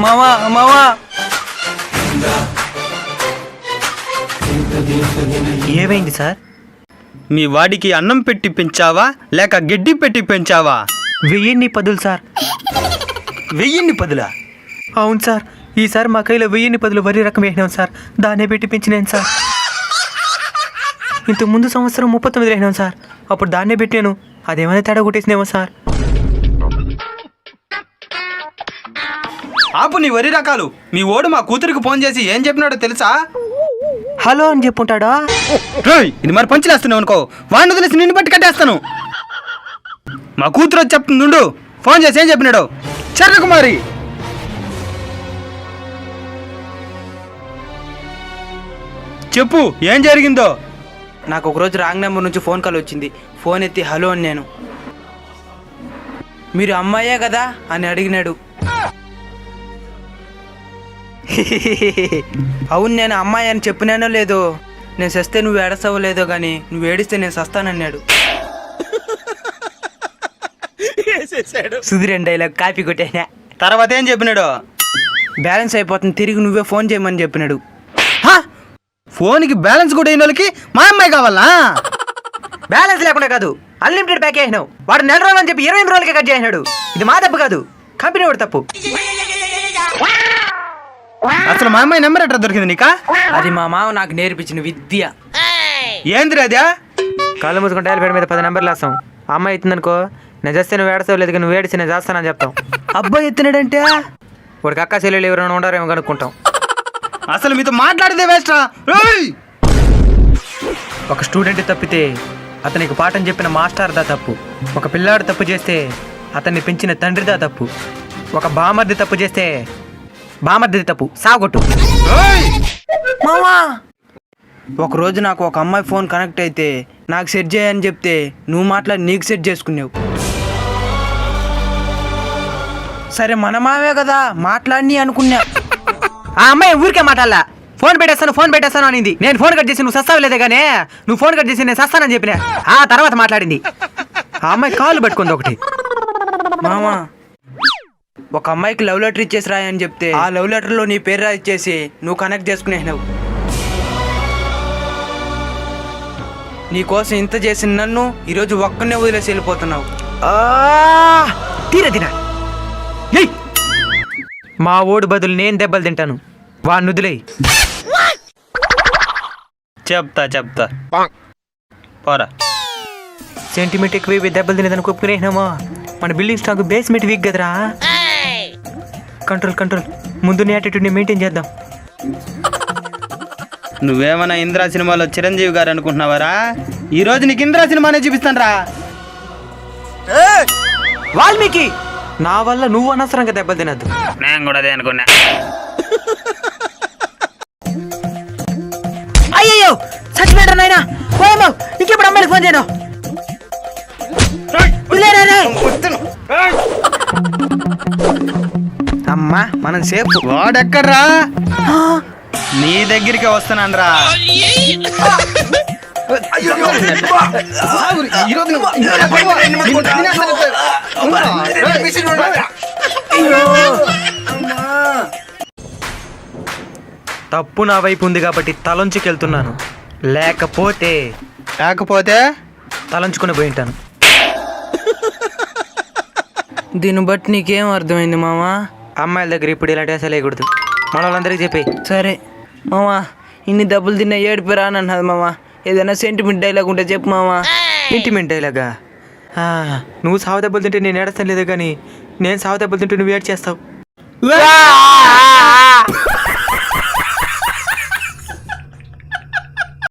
మావా మావా ఏమైంది సార్? మీ వాడికి అన్నం పెట్టి పెంచావా లేక గడ్డి పెట్టి పెంచావా? 1010 సార్. 1010? అవును సార్, ఈసారి మా కైలో 1010 వరి రకం వేసినాం సార్, దాన్నే పెట్టి పెంచినాను సార్. ఇంతకు ముందు సంవత్సరం 39 వేసినాం సార్, అప్పుడు దాన్నే పెట్టాను, అదేమైనా తేడా కొట్టేసినేమో సార్. ఆపు నీ వరి రకాలు. మీ ఓడు మా కూతురికి ఫోన్ చేసి ఏం చెప్పినాడో తెలుసా? హలో అని చెప్పుంటాడా? ఇది మరి పంచులేస్తున్నావు అనుకో, వాడిని వదిలేసి నిన్ను బట్టి కట్టేస్తాను. మా కూతురు వచ్చి చెప్తుండు, ఫోన్ చేసి ఏం చెప్పినాడు? చర్రకుమారి చెప్పు, ఏం జరిగిందో. నాకు ఒకరోజు రాంగ్ నెంబర్ నుంచి ఫోన్ కాల్ వచ్చింది. ఫోన్ ఎత్తి హలో అని నేను, మీరు అమ్మాయే కదా అని అడిగినాడు. అవును, నేను అమ్మాయి అని చెప్పినానో లేదో, నేను సస్తే నువ్వు ఏడస్తావో లేదో కానీ నువ్వు ఏడిస్తే నేను సస్తానన్నాడు. సుధీర్ డైలాగ్ కాపీ కొట్టేనా. తర్వాత ఏం చెప్పినాడు? బ్యాలెన్స్ అయిపోతుంది, తిరిగి నువ్వే ఫోన్ చేయమని చెప్పినాడు. ఫోన్కి బ్యాలెన్స్ కూడా అయిన వాళ్ళకి మా అమ్మాయి కావాలా? బ్యాలెన్స్ లేకుండా కాదు, అన్లిమిటెడ్ ప్యాక్ వేసినావు. వాడు 4 రోజులు అని చెప్పి 28 రోజులకే కట్ చేసినాడు. ఇది మా తప్పు కాదు, కంపెనీ వాడు తప్పు. అసలు మా అమ్మాయి నెంబర్ ఎట్లా దొరికింది నీకా? అది మా మామ నాకు నేర్పించిన విద్య. ఏందిరా అదే? కాళ్ళు మూసుకుంటే పేరు మీద 10 నెంబర్లు వేస్తాం. అమ్మాయి ఎత్తుందనుకో, నేను చేస్తే నువ్వు ఏడస్తావు, లేదు నువ్వు ఏడిస్తే నేను చేస్తానని చెప్తాం. అబ్బాయి ఎత్తినాడంటే వాడికి అక్క చెల్లెలు ఎవరైనా ఉండారేమో కనుక్కుంటాం. అసలు మీతో మాట్లాడితే వేస్ట్రా. ఒక స్టూడెంట్ తప్పితే అతనికి పాఠం చెప్పిన మాస్టర్దా తప్పు. ఒక పిల్లాడు తప్పు చేస్తే అతన్ని పెంచిన తండ్రిదా తప్పు. ఒక బామర్ది తప్పు చేస్తే బామర్ది తప్పు, సాగొట్టు. మామా, ఒకరోజు నాకు ఒక అమ్మాయి ఫోన్ కనెక్ట్ అయితే నాకు సెట్ చేయని చెప్తే నువ్వు మాట్లాడి నీకు సెట్ చేసుకున్నావు. సరే మన మావే కదా మాట్లాడి అనుకున్నా. ఆ అమ్మాయి ఊరికే మాట్లాడలా, ఫోన్ పెట్టేస్తాను అనింది. నేను ఫోన్ కట్ చేసి నువ్వు సస్తావు లేదే కానీ, నువ్వు ఫోన్ కట్ చేసి నేను సస్తానని చెప్పినా. ఆ తర్వాత మాట్లాడింది. ఆ అమ్మాయి కాళ్ళు పెట్టుకుంది ఒకటి. మామా, ఒక అమ్మాయికి లవ్ లెటర్ ఇచ్చేసి రాయని చెప్తే ఆ లవ్ లెటర్లో నీ పేరు రాయిచ్చేసి నువ్వు కనెక్ట్ చేసుకునేసినావు. నీకోసం ఇంత చేసిన నన్ను ఈరోజు ఒక్కనే వదిలేసి వెళ్ళిపోతున్నావు. తీరా మా ఓడు బదులు నేను దెబ్బలు తింటాను, వాడిని వదిలేయి. చెప్తా పోరా. సెంటిమెంట్ ఎక్కువ దెబ్బలు తినేదాన్ని ఒప్పుకునేసినామా? మన బిల్డింగ్ స్టాక్ బేస్మెంట్ వీక్ కదరా. కంట్రోల్, ముందు నీ యాటిట్యూడ్ని మెయింటైన్ చేద్దాం. నువ్వేమన్నా ఇంద్రా సినిమాలో చిరంజీవి గారు అనుకుంటున్నావారా? ఈ రోజు నీకు ఇంద్రా సినిమానే చూపిస్తాను రా. వాల్మీకి, నా వల్ల నువ్వు అనవసరంగా దెబ్బలు తినద్దు. నేను కూడా అదే అనుకున్నా. అయ్యో చచ్చిపోయాడు నాయనా. ఇంకెప్పుడు అమ్మాయికి ఫోన్ చేయను. అమ్మా, మనం సేఫ్. వాడెక్కడ్రా? నీ దగ్గరికి వస్తున్నాను రా. తప్పు నా వైపు ఉంది కాబట్టి తలంచుకెళ్తున్నాను, లేకపోతే తలంచుకుని పోయి ఉంటాను. దీన్ని బట్టి నీకేం అర్థమైంది మామా? అమ్మాయిల దగ్గర ఇప్పుడు ఇలాంటి అసలు వేయకూడదు, మన వాళ్ళందరికీ చెప్పి. సరే మామా, ఇన్ని దెబ్బలు తిన్నా ఏడిపోరా అని అన్నది మామా. ఏదైనా సెంటిమెంట్ డైలాగ్ ఉంటే చెప్పు మామా. సెంటిమెంట్ డైలాగా? నువ్వు సావు దెబ్బలు తింటే నేను ఏడుస్తాను లేదు కానీ, నేను సావు దెబ్బలు తింటే నువ్వు ఏడు చేస్తావు.